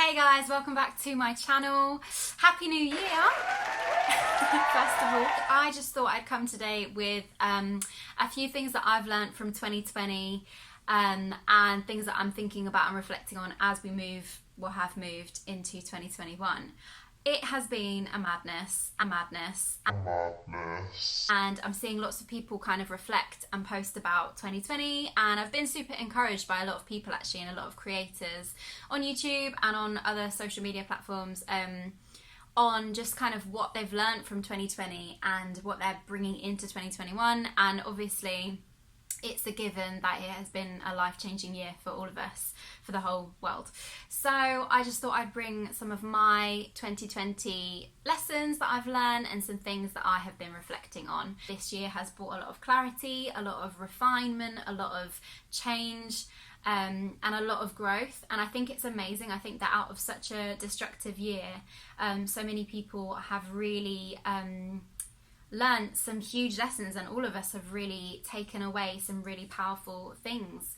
Hey guys, welcome back to my channel. Happy New Year! First of all, I just thought I'd come today with a few things that I've learned from 2020 and things that I'm thinking about and reflecting on as we have moved into 2021. It has been a madness, and I'm seeing lots of people kind of reflect and post about 2020, and I've been super encouraged by a lot of people actually, and a lot of creators on YouTube and on other social media platforms on just kind of what they've learned from 2020 and what they're bringing into 2021. And obviously it's a given that it has been a life-changing year for all of us, for the whole world. So I just thought I'd bring some of my 2020 lessons that I've learned and some things that I have been reflecting on. This year has brought a lot of clarity, a lot of refinement, a lot of change, and a lot of growth. And I think it's amazing. I think that out of such a destructive year, so many people have really learned some huge lessons, and all of us have really taken away some really powerful things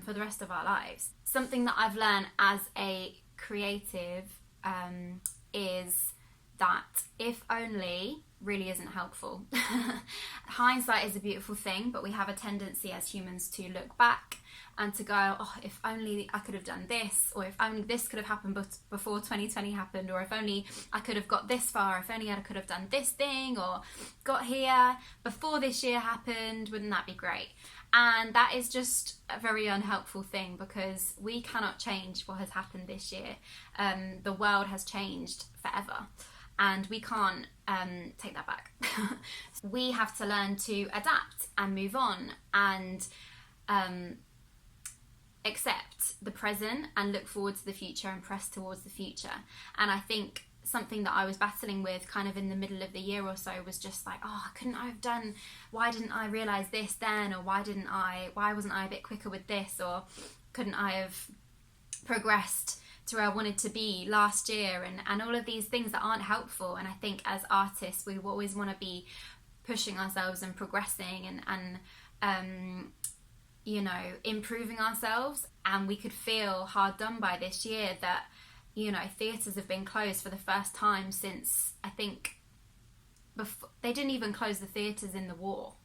for the rest of our lives. Something that I've learned as a creative is that if only really isn't helpful. Hindsight is a beautiful thing, but we have a tendency as humans to look back and to go, oh, if only I could have done this, or if only this could have happened before 2020 happened, or if only I could have got this far, if only I could have done this thing or got here before this year happened, wouldn't that be great? And that is just a very unhelpful thing, because we cannot change what has happened this year. The world has changed forever, and we can't take that back. We have to learn to adapt and move on and accept the present and look forward to the future and press towards the future. And I think something that I was battling with kind of in the middle of the year or so was just like, oh, why didn't I realize this then? Or why wasn't I a bit quicker with this? Or couldn't I have progressed to where I wanted to be last year? And all of these things that aren't helpful. And I think as artists, we always want to be pushing ourselves and progressing and you know, improving ourselves. And we could feel hard done by this year that, you know, theatres have been closed for the first time since, I think, they didn't even close the theatres in the war.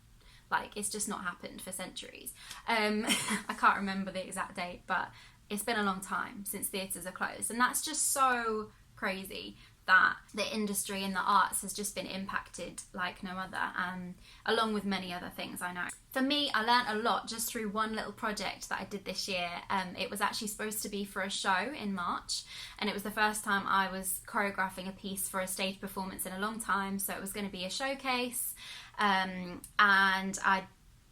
Like, it's just not happened for centuries. I can't remember the exact date, but it's been a long time since theatres are closed. And that's just so crazy that the industry and the arts has just been impacted like no other, along with many other things, I know. For me, I learned a lot just through one little project that I did this year. It was actually supposed to be for a show in March, and it was the first time I was choreographing a piece for a stage performance in a long time, so it was going to be a showcase, and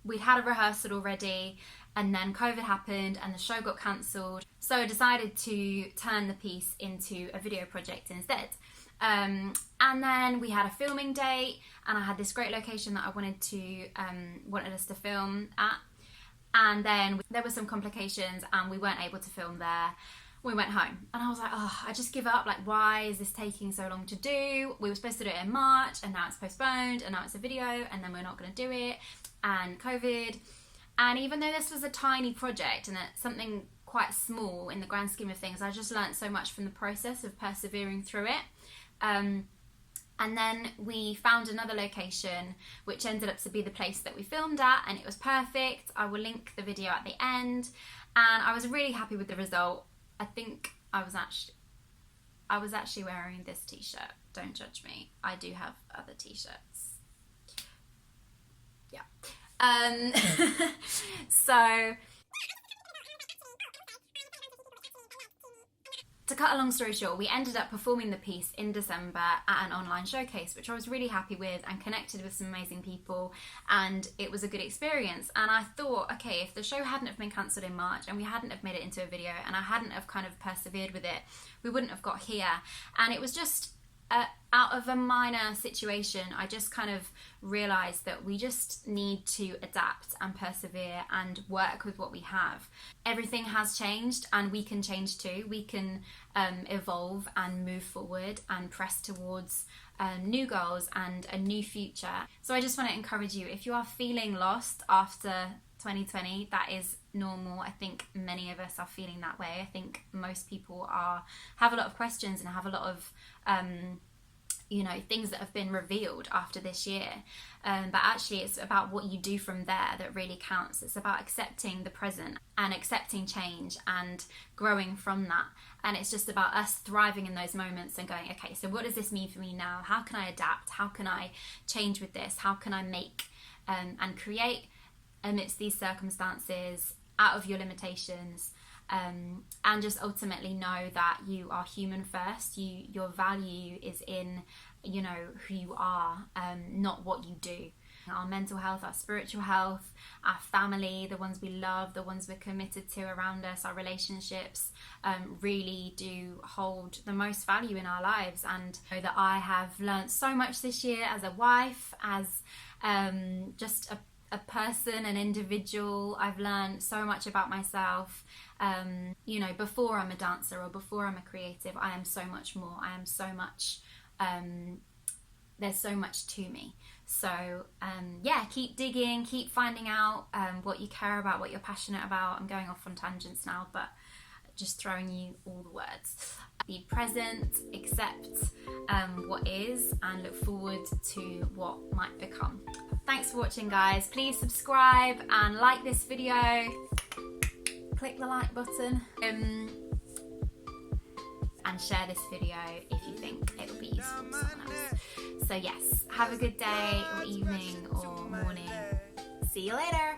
we'd had a rehearsal already, and then COVID happened and the show got cancelled. So I decided to turn the piece into a video project instead. And then we had a filming date, and I had this great location that I wanted us to film at. And then there were some complications and we weren't able to film there. We went home and I was like, oh, I just give up. Like, why is this taking so long to do? We were supposed to do it in March, and now it's postponed, and now it's a video, and then we're not going to do it, and COVID. And even though this was a tiny project and it's something quite small in the grand scheme of things, I just learned so much from the process of persevering through it. And then we found another location, which ended up to be the place that we filmed at, and it was perfect. I will link the video at the end, and I was really happy with the result. I think I was actually wearing this t-shirt. Don't judge me. I do have other t-shirts. Yeah. So to cut a long story short, we ended up performing the piece in December at an online showcase, which I was really happy with, and connected with some amazing people, and it was a good experience. And I thought, okay, if the show hadn't have been cancelled in March and we hadn't have made it into a video and I hadn't have kind of persevered with it, we wouldn't have got here. And it was just out of a minor situation, I just kind of realised that we just need to adapt and persevere and work with what we have. Everything has changed, and we can change too. We can evolve and move forward and press towards new goals and a new future. So I just want to encourage you, if you are feeling lost after 2020. That is normal. I think many of us are feeling that way. I think most people have a lot of questions and have a lot of things that have been revealed after this year, but actually it's about what you do from there that really counts. It's about accepting the present and accepting change and growing from that, and it's just about us thriving in those moments and going, okay, so what does this mean for me now? How can I adapt? How can I change with this? How can I make and create amidst these circumstances, out of your limitations, and just ultimately know that you are human first. Your value is in who you are, not what you do. Our mental health, our spiritual health, our family, the ones we love, the ones we're committed to around us, our relationships really do hold the most value in our lives. And I know that I have learnt so much this year as a wife, as just a person, an individual. I've learned so much about myself. Before I'm a dancer or before I'm a creative, I am so much more. I am so much, there's so much to me. So keep digging, keep finding out what you care about, what you're passionate about. I'm going off on tangents now, but just throwing you all the words. Be present, accept what is, and look forward to what might become. Thanks for watching, guys. Please subscribe and like this video. Click the like button and share this video if you think it will be useful to someone else. So yes, have a good day or evening or morning. See you later.